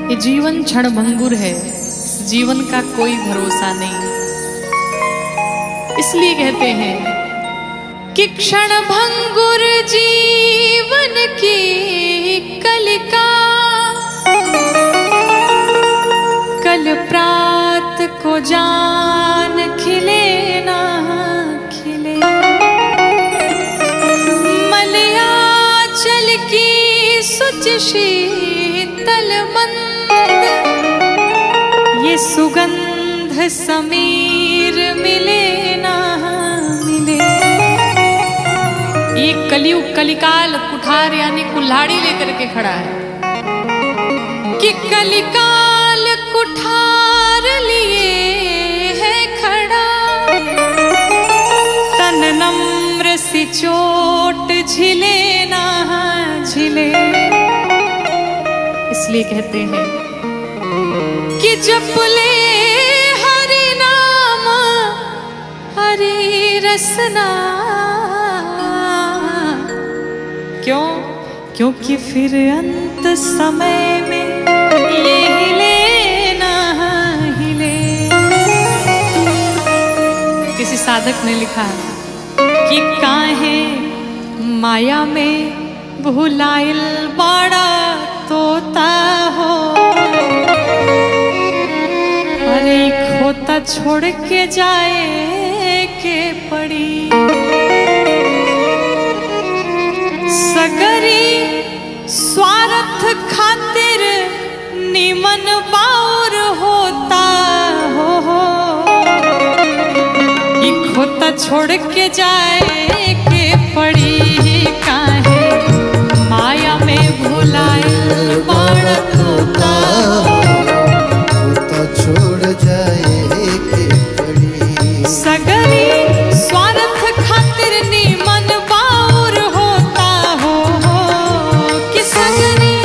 ये जीवन क्षणभंगुर है, इस जीवन का कोई भरोसा नहीं। इसलिए कहते हैं कि क्षणभंगुर जीवन की कलिका, कल प्रात को जान खिले ना खिले। मलयाचल की सुच शीतल मंद, ये सुगंध समीर मिले ना मिले। ये कलियुग कलिकाल कुठार यानी कुल्हाड़ी लेकर के खड़ा है कि कलिकाल कुठार लिए है खड़ा। तन नम्र सी चोट झिले ना झिले। इसलिए कहते हैं कि जप ले हरि नाम हरि रसना। क्यों? क्योंकि फिर अंत समय में ये हिले ना हिले। किसी साधक ने लिखा कि काहे माया में भुलाइल बाड़ा तोता हो। अरे खोता छोड़ के जाए के पड़ी। सगरी स्वार्थ खातिर निमन बाउर होता हो। ये खोता छोड़ के जाए के पड़ी। काहे माया में भुलाइल बाड़ा तोता हो। खोता छोड़ जाए के पड़ी। सगरी स्वार्थ खातिर निमन बाउर होता हो। कि सगरी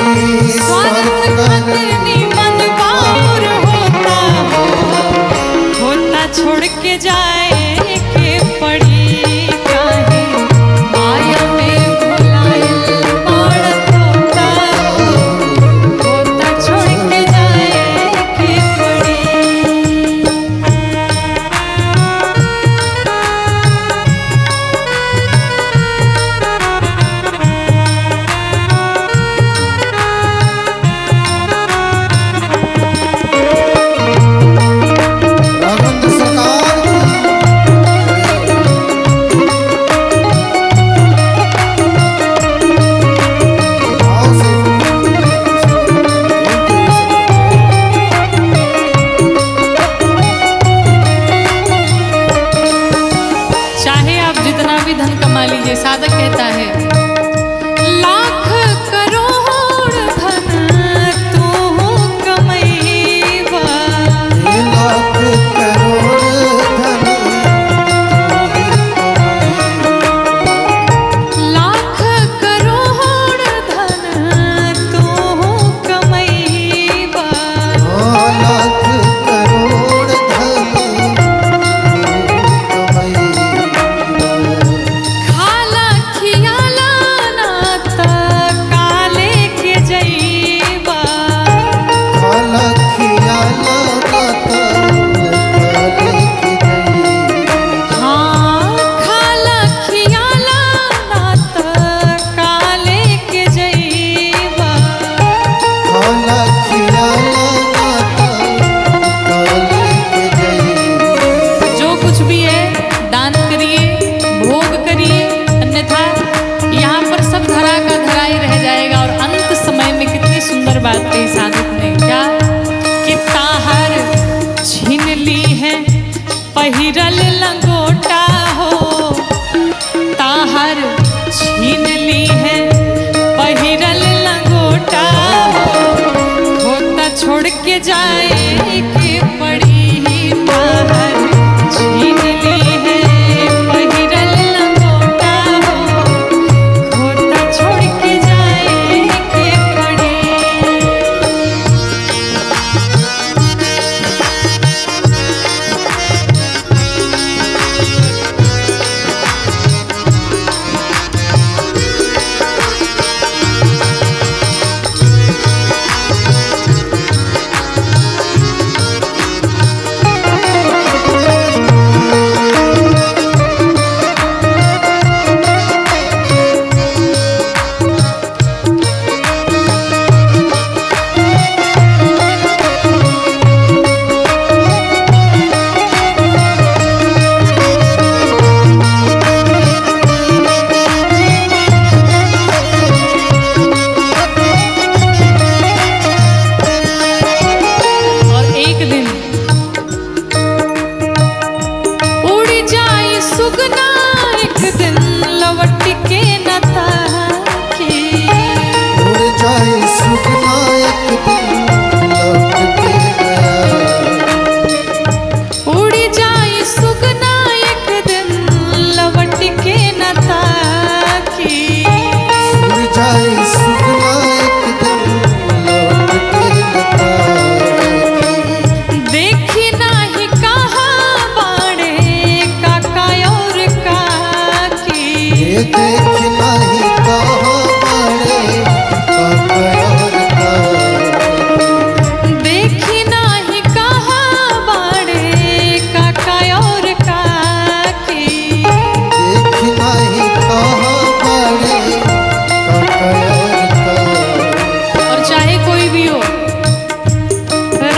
स्वार्थ खातिर निमन बाउर होता हो। खोता छोड़ के जाए के पड़ी। काहे माया में भुलाइल बाड़ा तोता हो। खोता छोड़ के जाए के पड़ी। राघवेंद्र सरकार की भाव से चाहे आप जितना भी धन कमा लीजिए, साधक कहता है लाख करोड़ धन तू कमैबा। लाख करोड़ धन लाख करोड़ धन तू कमैबा। लाख करोड़ धन कमाई। खाला खियाला ये देख नहीं कहाँ बड़े ककयोर काकी। देखी नाही कहाँ बाड़े काका और काकी। देख नहीं कहाँ बड़े ककयोर काकी। और चाहे कोई भी हो,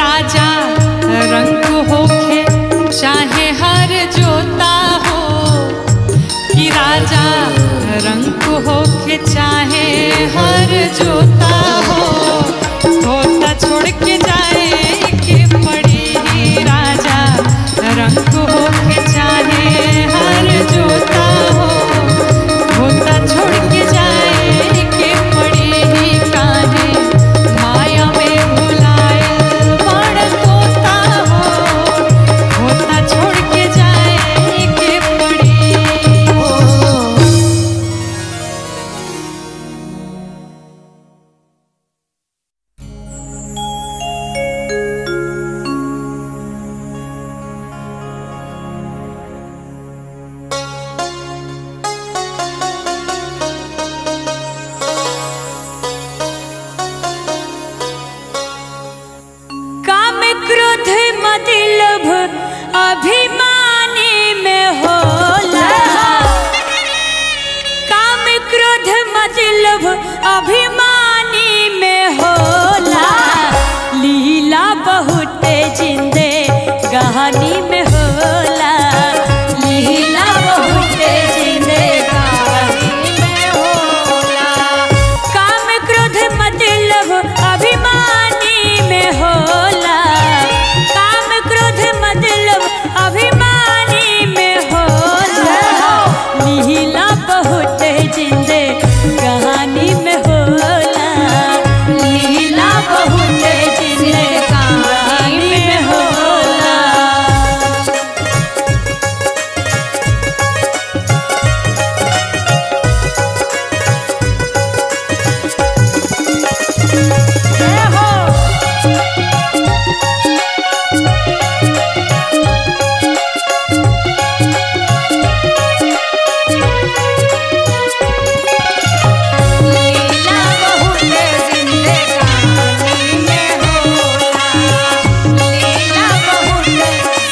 राजा रंग होखे चाहे हर जोता हो, कि राजा रंग होखे चाहे हर जोता हो, होता छोड़ के जाए के पड़ी। राजा रंग होखे चाहे हर जोता हो, होता छोड़ के जाए के पड़ी। काहे माया में भुलायल बड़ तोता हो, होता छोड़ के जाए के पड़ी। काम क्रोध मद लोभ अभिमानी में होला। काम क्रोध मद लोभ अभिमानी में होला। लीला बहुत जिंदे कहानी में होला। लीला बहुत जिंदे कहानी में होला। काम क्रोध मद लोभ अभिमानी में होला। काम क्रोध मद लोभ अभिमानी में होला। लीला बहुत जिंदे कहानी में होला। लीला बहुत जिंदे कहानी में होला। जय हो। लीला बहुत जिंदे कहानी में होला। लीला बहुत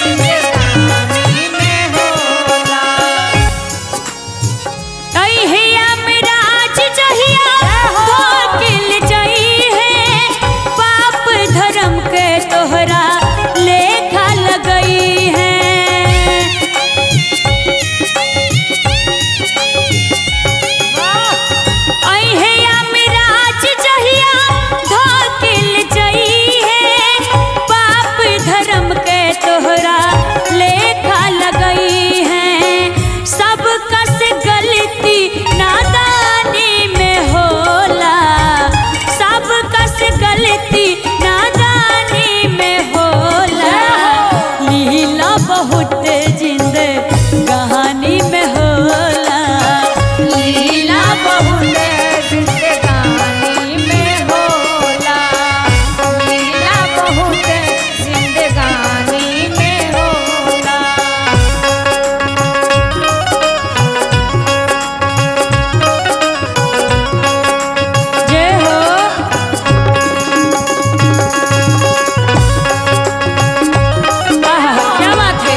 जिंदे कहानी में होला। अहिया मिराज जहिया धोकिल जई है। पाप धर्म के तोहरा लेखा लगई है। अहिया मिराज जहिया धोकिल जई है। पाप धर्म के तोहरा लेखा लगई है। सब कस गलती नादानी में होला। सब कस गलती नादानी में होला। लीला बहुत जिंदे कहानी में होला। लीला बहुत जिंदे कहानी में होला। लीला बहुत जिंदे कहानी में होला। जय हो। आहा, क्या बात है।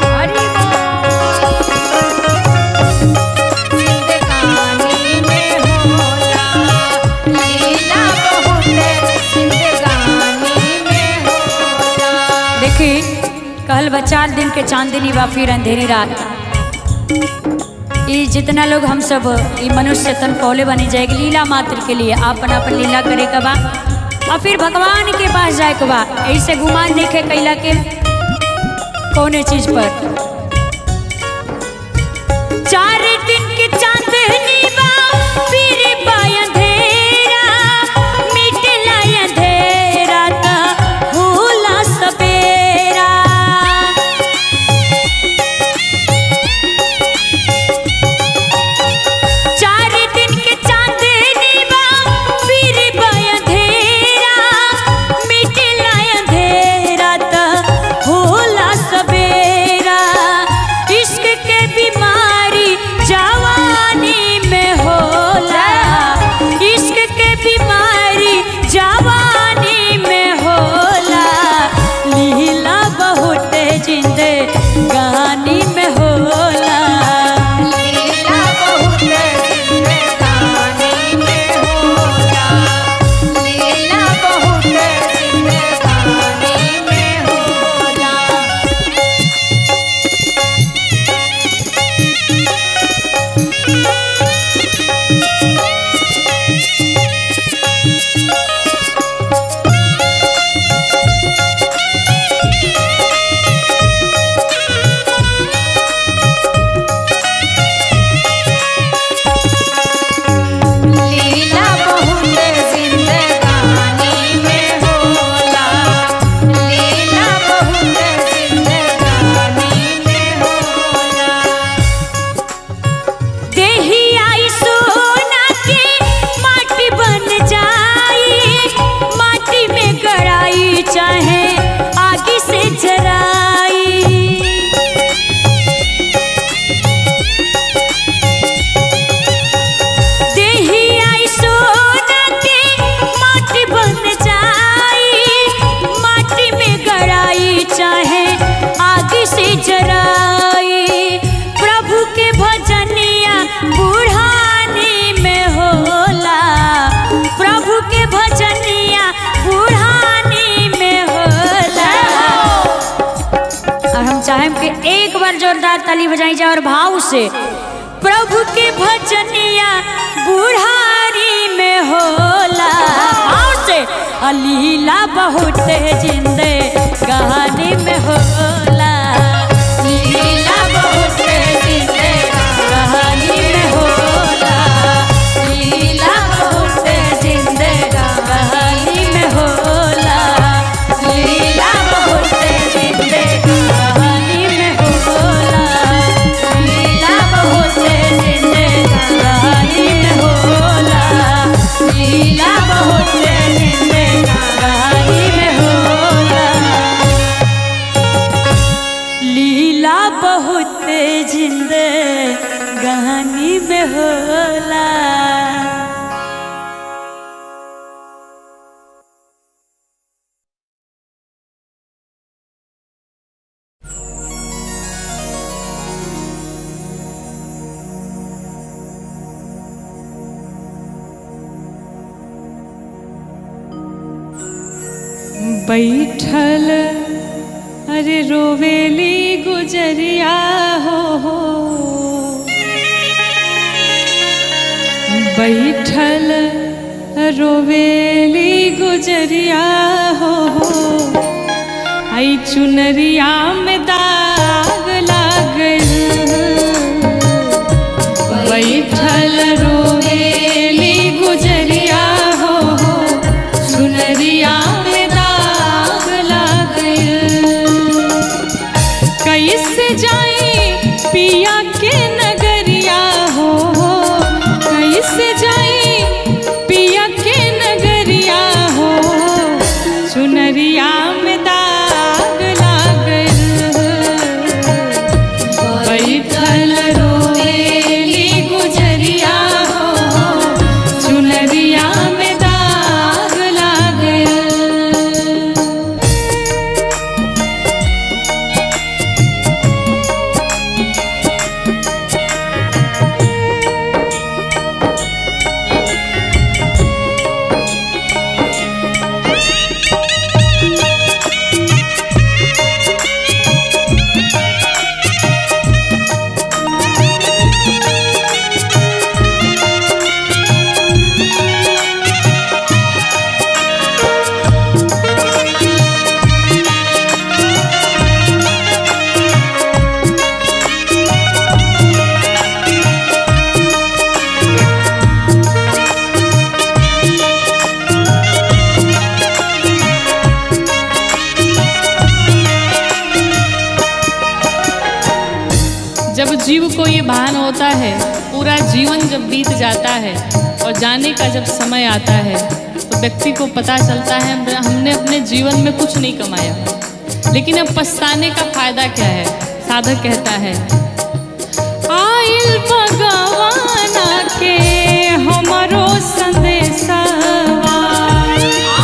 हरि बोल। जिंदे कहानी में होला। लीला बहुत जिंदे कहानी में होला। देखी कहल बा 4 दिन के चांदनी बा फिर अंधेरी रात। ये जितना लोग हम सब ये मनुष्य तन पौले बने जाएगी लीला मात्र के लिए आपन अपन लीला करे के बा और फिर भगवान के पास जाए के बा। ऐसे गुमान देखे कैला के कौने चीज पर। 4 दिन की चांदनी बा फिर बा अंधेरा। मिटला अंधेरा ता होला सवेरा। सबे एक बार जोरदार ताली बजाई जाए और भाव से। प्रभु के भजनिया बुढ़ारी में होला, भाव से। लीला बहुत जिंदे कहानी में होला, लीला बहुत जिंदे कहानी में होला, लीला बहुत जिंदे कहानी में होला, लीला बहुत जिंदे कहानी में होला, लीला बहुत जिंदे कहानी में होला, लीला बहुत जिंदे कहानी में होला, लीला बहुत जिंदे कहानी में होला। बैठल अरे रोवेली गुजरिया हो, बैठल रोवेली गुजरिया हो, आई चुनरिया में दाग लागल, बैठल रोवेली गुजरिया हो, चुनरिया में दाग लागल। कैसे जाई पिया के नगरिया हो, कैसे जाई पिया के नगरिया हो, चुनरिया में दाग लागल, बैठल रोवेली गुजरिया हो, चुनरिया में दाग लागल। जब जीव को ये भान होता है, पूरा जीवन जब बीत जाता है और जाने का जब समय आता है, तो व्यक्ति को पता चलता है हमने अपने जीवन में कुछ नहीं कमाया, लेकिन अब पछताने का फायदा क्या है। साधक कहता है, आइल भगवाना के हमरो संदेशवा,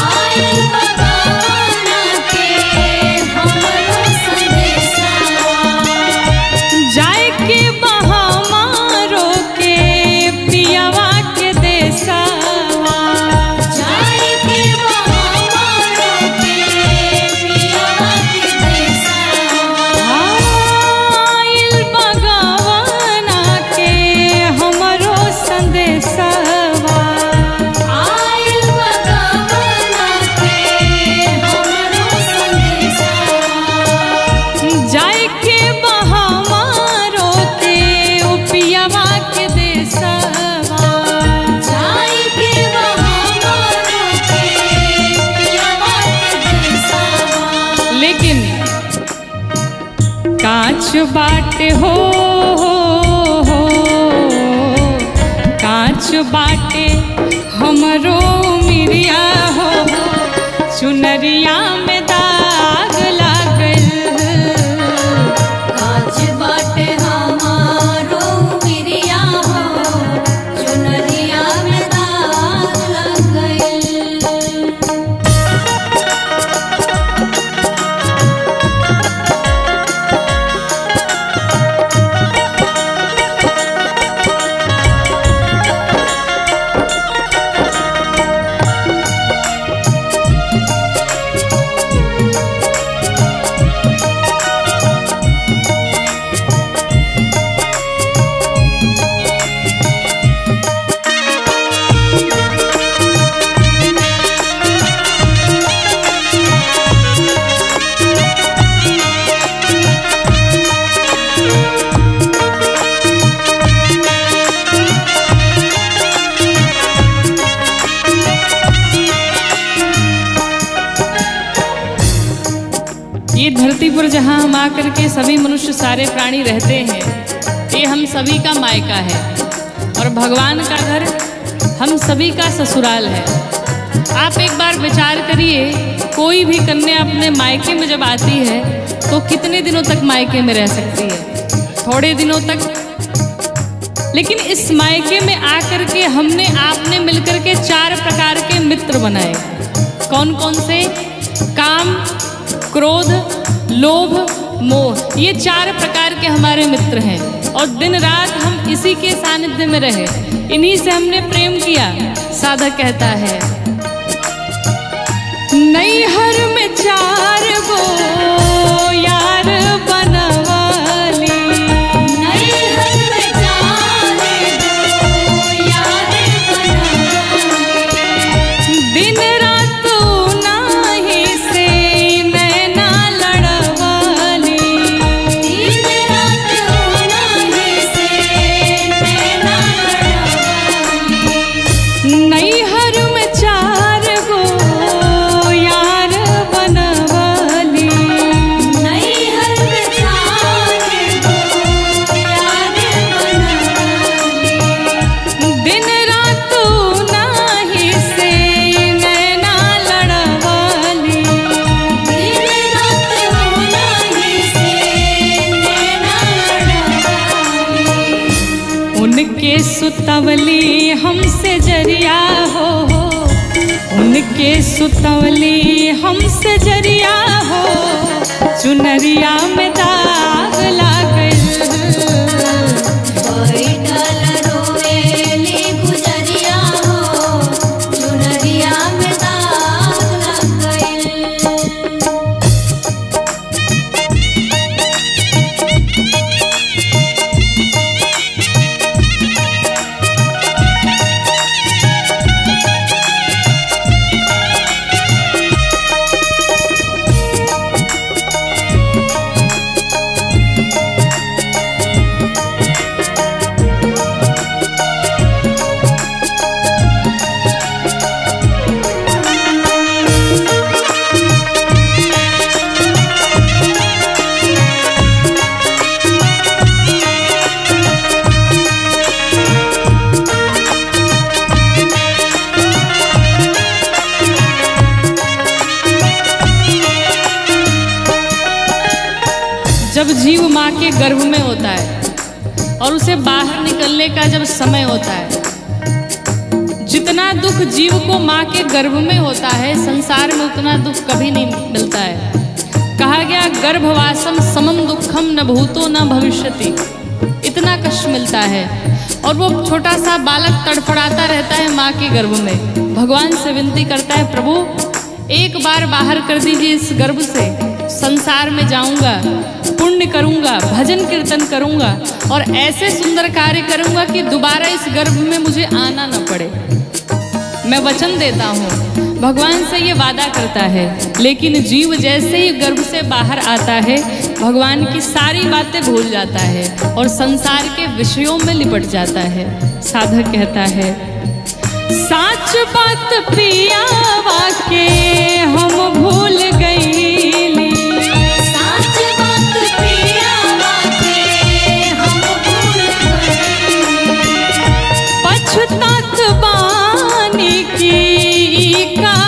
आइल भगवाना के हमरो संदेशवा, जाए के बहामारो के पियावा के देशवा, जाए के बहामारो के पियावा के देशवा, आइल भगवाना के हमरो संदेशवा, आइल भगवाना के हमरो संदेशवा, जाए के बहामारो के पियावा के देशवा, जाए के बहामारो के पियावा के देशवा। लेकिन कांच बाटे हो, कांच बाटे हमरो मिरिया हो, चुनरिया में दाग लागल, कांच बाटे हमारो मिरिया हो, चुनरिया में दाग लागल। विंतीपुर जहाँ हम आकर के सभी मनुष्य सारे प्राणी रहते हैं, ये हम सभी का मायका है और भगवान का घर हम सभी का ससुराल है। आप एक बार विचार करिए, कोई भी कन्या अपने मायके में जब आती है तो कितने दिनों तक मायके में रह सकती है? थोड़े दिनों तक। लेकिन इस मायके में आकर के हमने आपने मिलकर के 4 प्रकार के मित्र बनाए। कौन कौन से? काम, क्रोध, लोभ, मोह, ये 4 प्रकार के हमारे मित्र हैं और दिन रात हम इसी के सानिध्य में रहे, इन्हीं से हमने प्रेम किया। साधक कहता है, नैहर में 4 गो यार बनवाली, नैहर में 4 गो यार बनवाली, दिन रात उन्हीं से नैना लड़वाली, दिन रात उन्हीं से नैना लड़वाली, नैहर में 4 गो यार बनवाली, नैहर में 4 गो यार बनवाली, दिन रात उन्हीं से नैना लड़वाली, दिन रात उन्हीं से नैना लड़वाली, उनके सुतवली हमसे जरिया हो, उनके सुतवली हमसे जरिया हो, चुनरिया में दाग लागल, बैठल रोएली गुजरिया हो, चुनरिया में दाग लग गइल। जब जीव माँ के गर्भ में होता है और उसे बाहर निकलने का जब समय होता है, जितना दुख जीव को माँ के गर्भ में होता है, संसार में उतना दुख कभी नहीं मिलता है। कहा गया, गर्भवासम समम दुखम न भूतो न भविष्यति, इतना कष्ट मिलता है। और वो छोटा सा बालक तड़फड़ाता रहता है माँ के गर्भ में, भगवान से विनती करता है, प्रभु एक बार बाहर कर दीजिए इस गर्भ से, संसार में जाऊंगा, पुण्य करूंगा, भजन कीर्तन करूंगा और ऐसे सुंदर कार्य करूंगा कि दोबारा इस गर्भ में मुझे आना न पड़े। मैं वचन देता हूँ। भगवान से ये वादा करता है, लेकिन जीव जैसे ही गर्भ से बाहर आता है, भगवान की सारी बातें भूल जाता है और संसार के विषयों में लिपट जाता है। साधक कहता है, साच बात पिया वाके हम भूल गईली, साच बात पिया वाके हम भूल गइली, पछतात बानी की का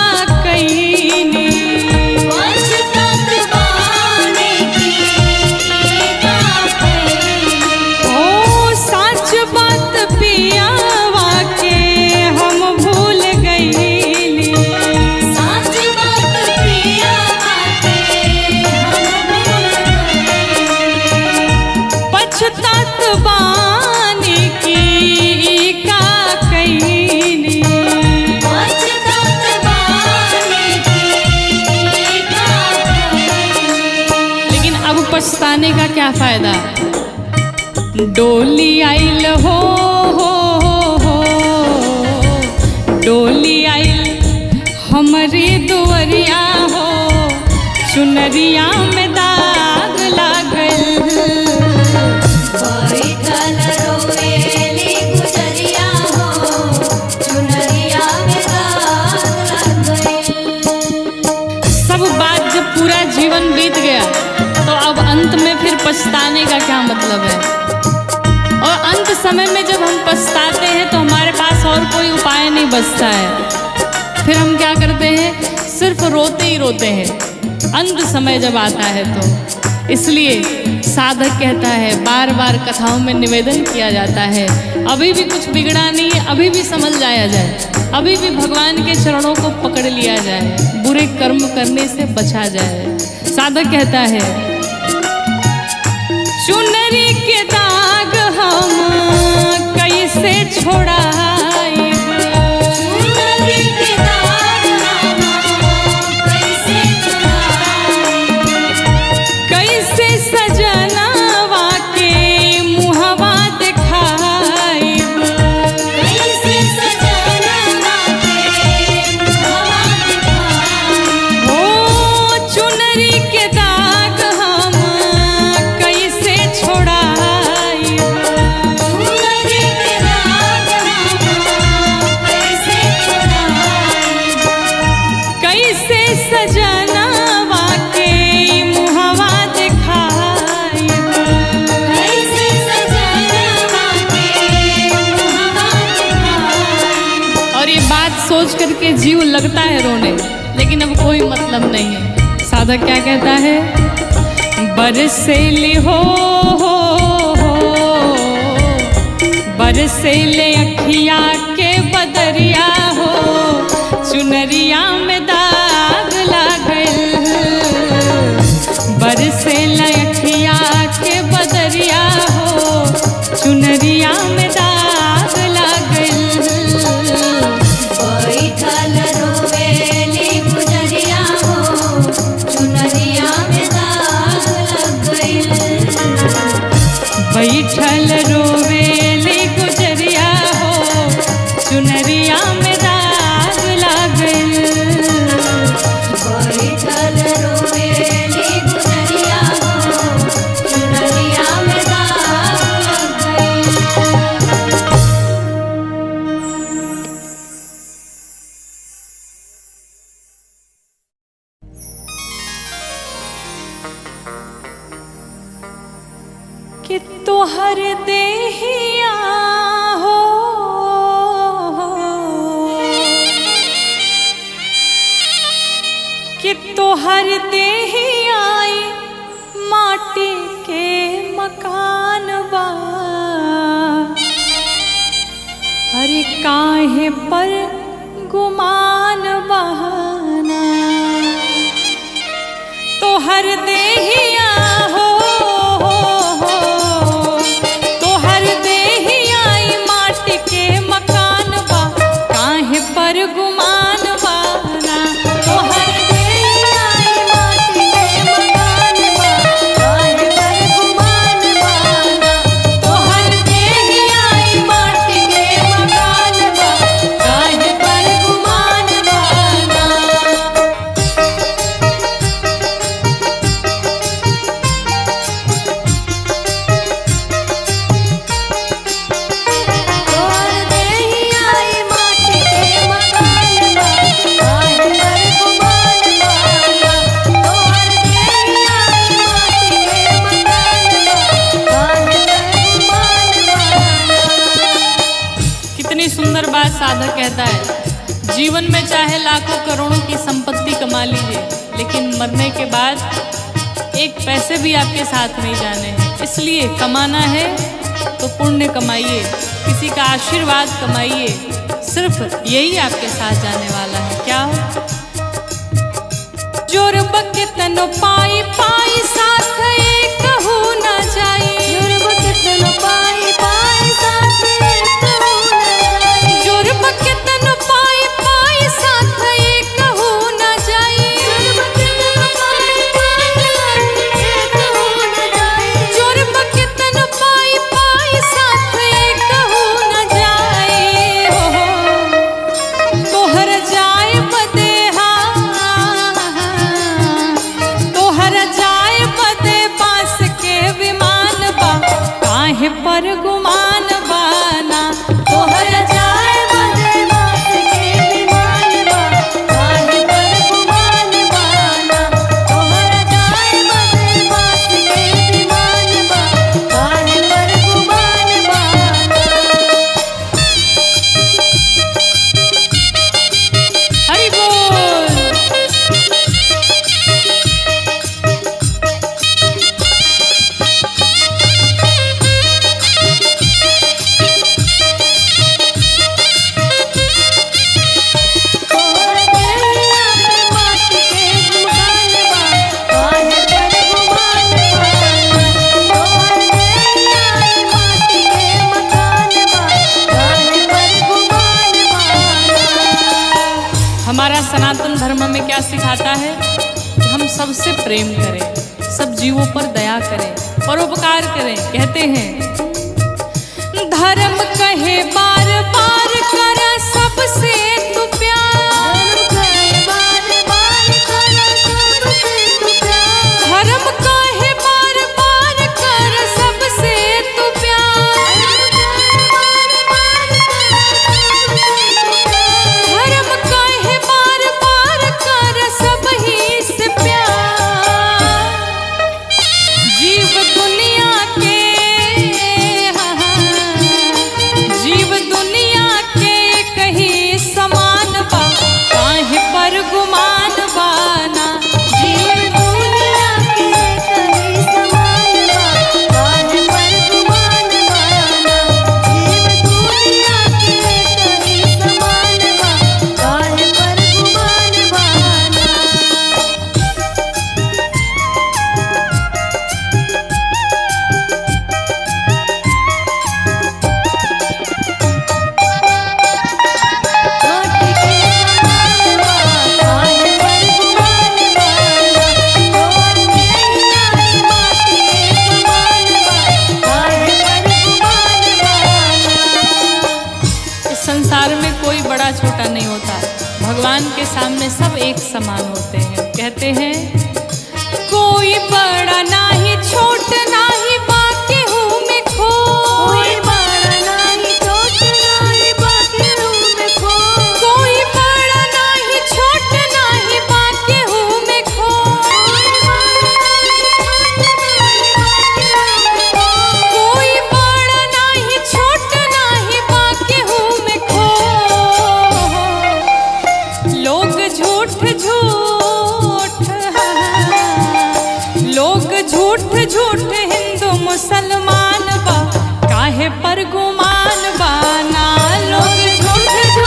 कईनी, पछतात बानी की का कइली, ओ साच बात पिया वाके हम भूल गईली, साच बात पिया वाके हम भूल गइली, पछतात बानी की का कईनी। पछतात बानी की का कइली। लेकिन अब पछताने का क्या फायदा? डोली आइल हो, डोली आइल हमारी दुवरिया हो, चुनरिया में दाग लागल, बैठल रोएली गुजरिया हो, चुनरिया में दाग लग गइल। सब बात जब पूरा जीवन बीत गया का क्या मतलब है। और अंत समय में जब हम पछताते हैं तो हमारे पास और कोई उपाय नहीं बचता है। फिर हम क्या करते हैं, सिर्फ रोते ही रोते हैं अंत समय जब आता है तो। इसलिए साधक कहता है, बार बार कथाओं में निवेदन किया जाता है, अभी भी कुछ बिगड़ा नहीं है, अभी भी समझ जाया जाए, अभी भी भगवान के चरणों को पकड़ लिया जाए, बुरे कर्म करने से बचा जाए। साधक कहता है, चुनरी के दाग हम कैसे छोड़ाएं, चुनरी के दाग हम कैसे छुड़ाएं, कैसे सजनवा के मुहवा दिखाएं, कैसे सजनवा के मुहवा दिखाएं, ओ चुनरी के दाग हम कैसे छोड़ाएं, चुनरी के दाग हम कैसे छुड़ाएं, कैसे सजनवा के मुहवा दिखाएं। कैसे सजनवा के मुहवा दिखाएं। और ये बात सोच करके जीव लगता है रोने, लेकिन अब कोई मतलब नहीं है। साधक क्या कहता है, बरसेले हो बरसेले अखिया के बदरिया हो, चुनरिया में दाग लागल, बरसेले अखिया के बदरिया हो, चुनरिया में दाग लागल। बैठल रोवेली गुजरिया हो, चुनरिया में दाग लग गइल। बैठल रोवेले गुजरिया हो, चुनरिया में दाग लागल। बैठल रोवेली गुजरिया हो, चुनरिया में दाग लग गइल। कि तोहर देहिया हो कि तोहर देहिया माटी के मकान बा, अरे काहे पर गुमान बहाना, तोहर देहिया हो तोहर देहिया माटी के मकान बा, काहे पर गुमान बाना, तोहर देहिया माटी के मकान बा, काहे पर गुमान बाना। तोहर देहिया माटी के मकान बा, काहे पर गुमान बाना। तोहर देहिया माटी के मकान बा, काहे पर गुमान बाना। तोहर देहिया माटी के मकान बा, काहे पर गुमान बाना। कितनी सुंदर बात साधक कहता है, जीवन में चाहे लाखों करोड़ों की संपत्ति कमा लीजिए, लेकिन मरने के बाद एक पैसे भी आपके साथ नहीं जाने हैं। इसलिए कमाना है तो पुण्य कमाइए, किसी का आशीर्वाद कमाइए, सिर्फ यही आपके साथ जाने वाला है। क्या हो जोर बकेतनो पाई पाई साथ एक हो न जाई, जुर्म कितनो पाई पाई साथ एक हो न जाई। जोर बकेतनो पाई पाई साथ एक हो न जाई, जुर्म कितनो पाई पाई साथ एक हो न जाई। जोर बकेतनो पाई पाई साथ एक हो न जाई, तोहर जाए बदे तोहर जाए बदे बांस के विमान बा, काहे पर गुमान बाना, तोहर जाए बदे बांस के विमान बा, काहे पर गुमान बाना। तोहर जाए बदे बांस के विमान बा, सनातन धर्म में क्या सिखाता है? हम सबसे प्रेम करें, सब जीवों पर दया करें, परोपकार करें। कहते हैं धर्म कहे बार बार कर सबसे तू प्यार, धर्म कहे बार बार कर सबसे तू प्यार, धर्म कहे बार बार कर सब ही से प्यार। जीव दुनिया के जीव दुनिया के कहीं समान बा, काहे पर गुमान बाना। जीव दुनिया के कहीं समान बा, काहे पर गुमान बाना। जीव दुनिया के कहीं समान बा, काहे पर गुमान बाना। माटी के समान बा, काहे पर गुमान बाना। तोर नैया माटी के समान बा, काहे पर गुमान बाना। इस संसार में कोई बड़ा छोटा नहीं होता, भगवान के सामने सब एक समान होते हैं। कहते हैं कोई बड़ा नाही छोट नाही बाकी हूँ मैं खो, कोई बड़ा नाही छोट नाही बाकी हूँ मैं खो। कोई बड़ा नाही छोट नाही बाकी हूँ मैं खो, कोई बड़ा नाही छोट नाही बाकी हूँ मैं खो। लोग झूठ झूठ हिंदू मुसलमान बा, काहे पर गुमान बाना। लोग झूठ हिंदू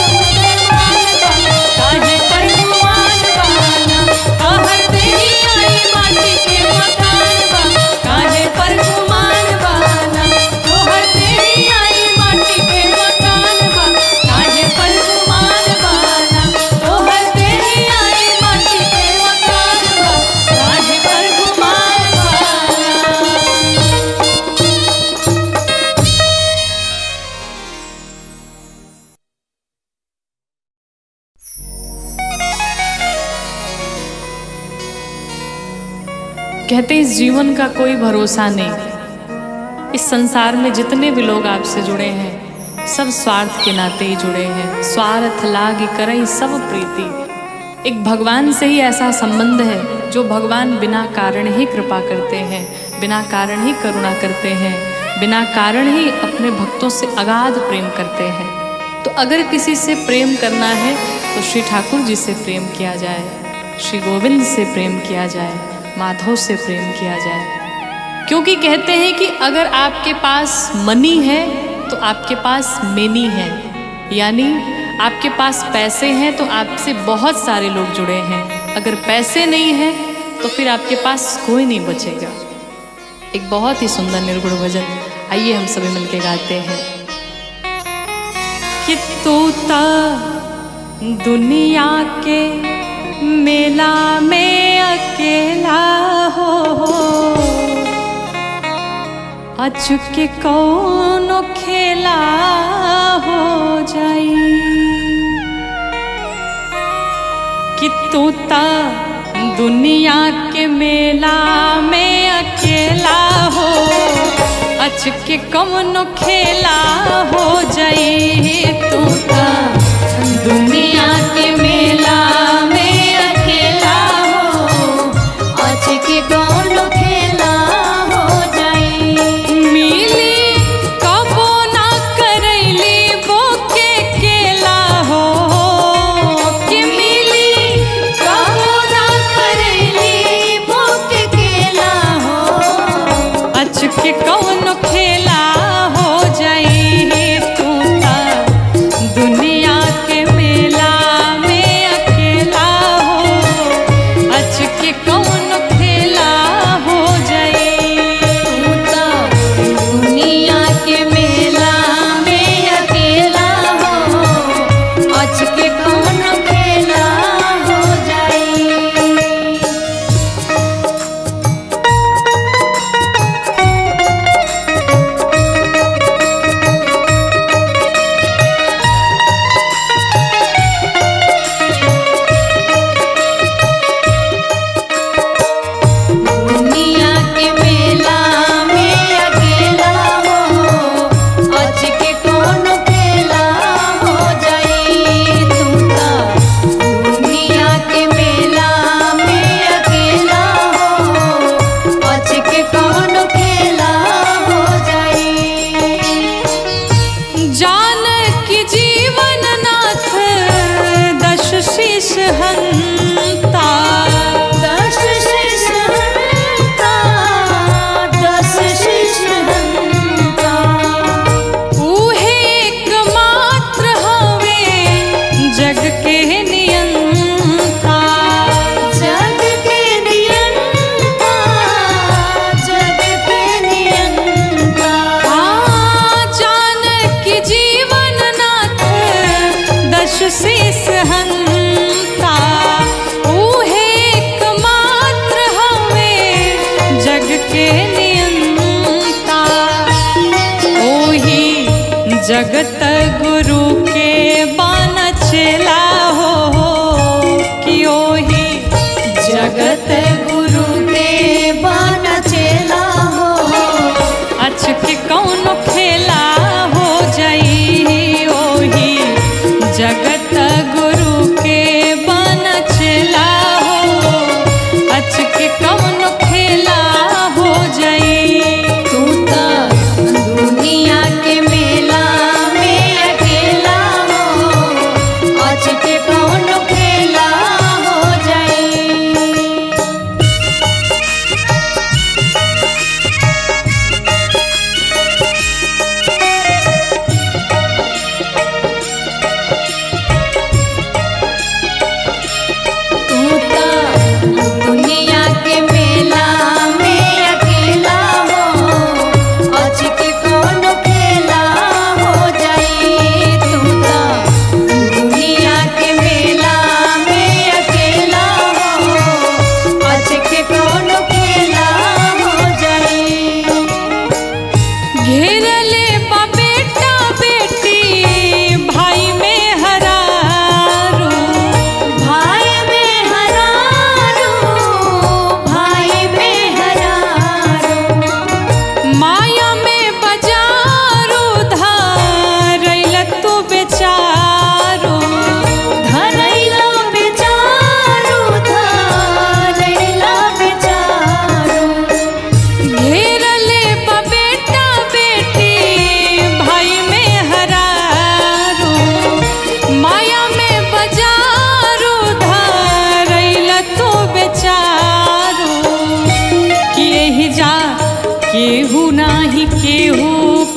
मुसलमान बा, काहे पर गुमान बाना। कहर देही आई माटी के मकान बा, काहे पर गुमान बाना। तोहर देही आई माटी के मकान बा, काहे पर गुमान बाना। तोहर देही आई माटी के मकान बा, काहे पर गुमान बाना। कहते इस जीवन का कोई भरोसा नहीं। इस संसार में जितने भी लोग आपसे जुड़े हैं सब स्वार्थ के नाते ही जुड़े हैं। स्वार्थ लागी करई सब प्रीति। एक भगवान से ही ऐसा संबंध है जो भगवान बिना कारण ही कृपा करते हैं, बिना कारण ही करुणा करते हैं, बिना कारण ही अपने भक्तों से अगाध प्रेम करते हैं। तो अगर किसी से प्रेम करना है तो श्री ठाकुर जी से प्रेम किया जाए, श्री गोविंद से प्रेम किया जाए, माधव से प्रेम किया जाए। क्योंकि कहते हैं कि अगर आपके पास मनी है तो आपके पास मेनी है, यानी आपके पास पैसे हैं तो आपसे बहुत सारे लोग जुड़े हैं। अगर पैसे नहीं हैं तो फिर आपके पास कोई नहीं बचेगा। एक बहुत ही सुंदर निर्गुण भजन, आइए हम सभी मिलके गाते हैं। कि तोता दुनिया के मेला में अकेला हो, अचुके कौनो खेला हो जाई। कि तोता दुनिया के मेला में अकेला हो, अचके कौनो खेला हो जाई। तोता दुनिया के मेला में अकेला हो, अचके कौनो खेला हो जाई। मिली कबो ना करैली बोके केला हो, कि मिली कबो ना करैली बोके केला हो, अचके कौनो खेला हो जाई। तोता दुनिया के मेला में अकेला हो, अचके कौनो खेला हो जाई। तोता दुनिया के मेला में अकेला हो, अचके कौनो खेला जगत गुरु के बान चेला हो कि ओही जगत गुरु के बन चेला हो अच के कौन खेला हो जाई ओही जगत गुरु के बान चेला हो अच के कौन खेला हो जाई। तू तो दुनिया के मेला में अकेला हो आज के कौन खेला हो जाई। तू तो दुनिया के मेला में अकेला हो आज के कौन खेला हो जाई। तू तो दुनिया के मेला में अकेला हो आज के कौन खेला हो जाई। घेरले बा बेटा बेटी भाई में हरारू भाई में हरारू भाई में हरारू माया में बजारू धारैल तू बेचारू धरैला बेचारू धरैला बेचारू घेरले बा बेटा बेटी भाई में हरारू माया में बजारू धारैल तू बेचारू कि यही जा केहू नाही केहू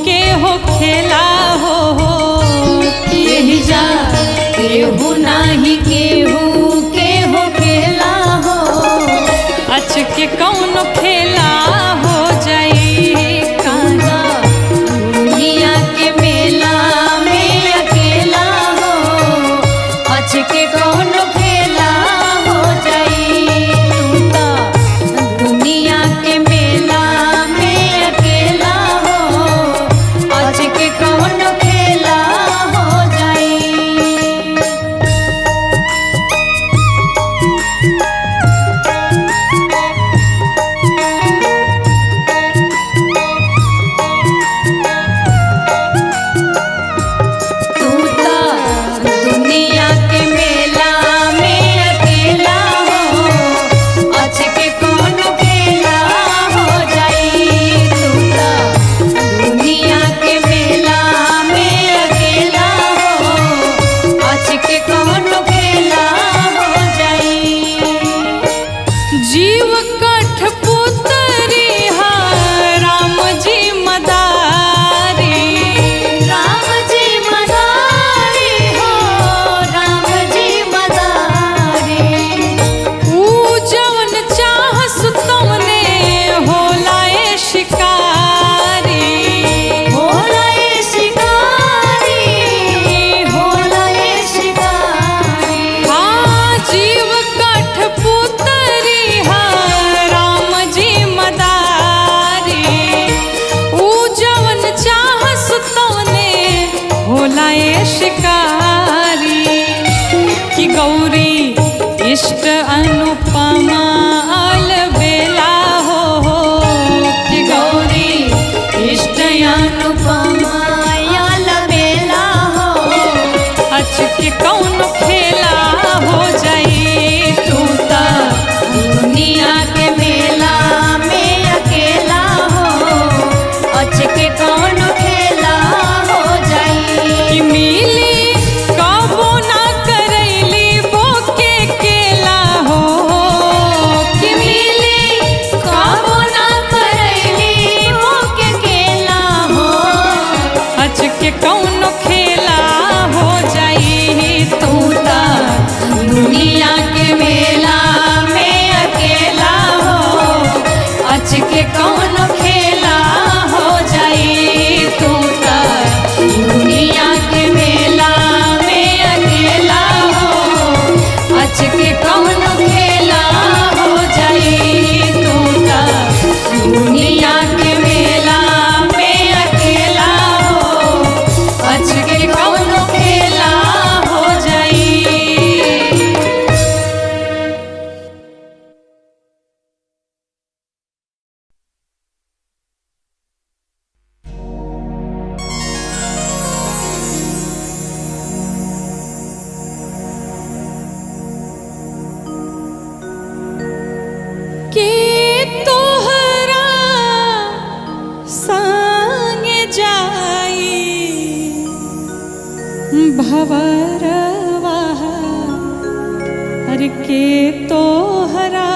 के हो खेला हो कि यही जा केहू नाही केहू के हो खेला हो अच के कौन खेला हो जाई काना दुनिया के मेला में अकेला हो आज के कौन खेला हो जाई। तू तो दुनिया के मेला में अकेला हो आज के कौन खेला हो जाई। भवरवा हर के तोहरा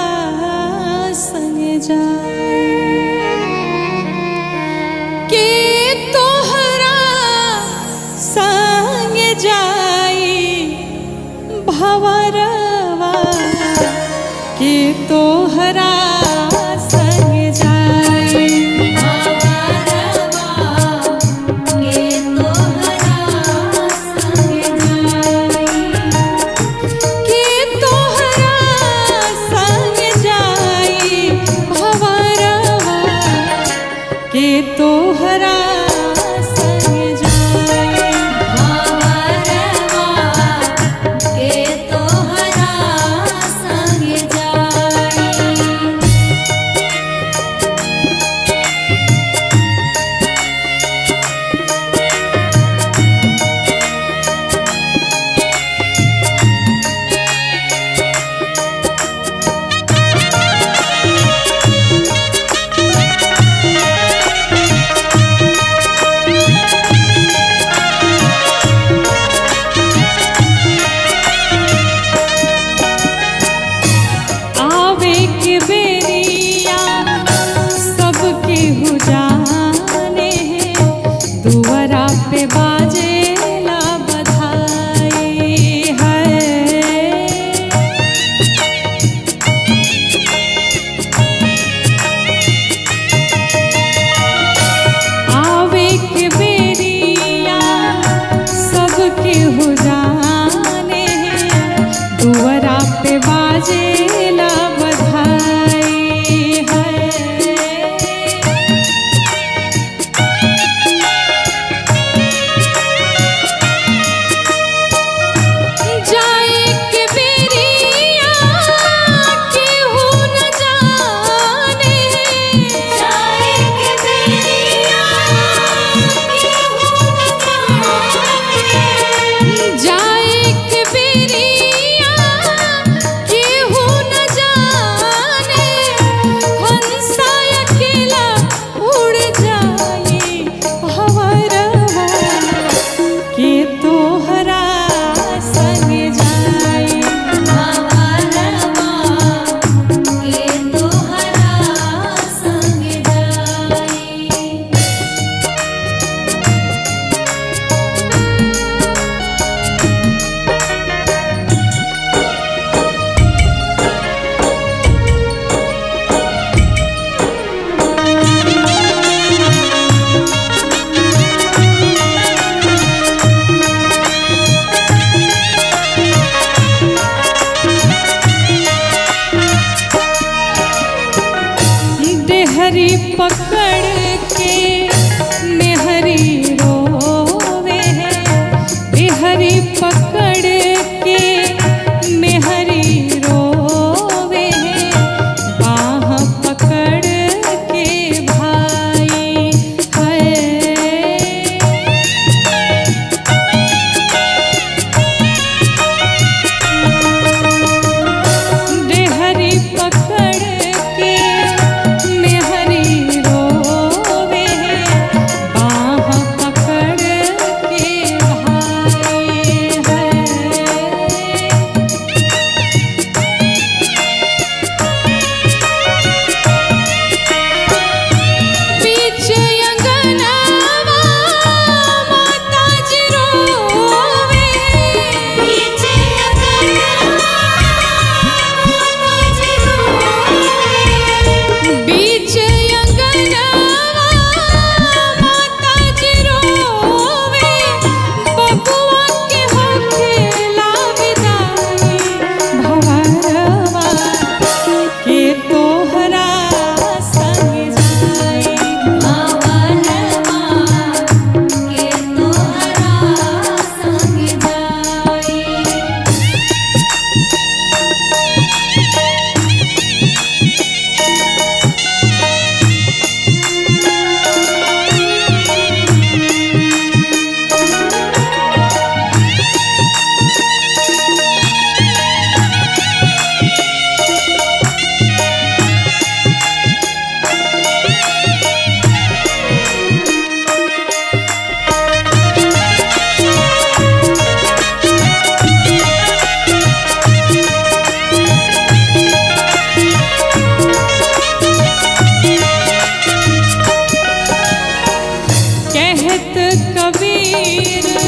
संग जाए के तोहरा संग जाई भवरवा के तोहरा संग जाई तोहरा संग जाए भवरवा के तोहरा संग जाए। कबीर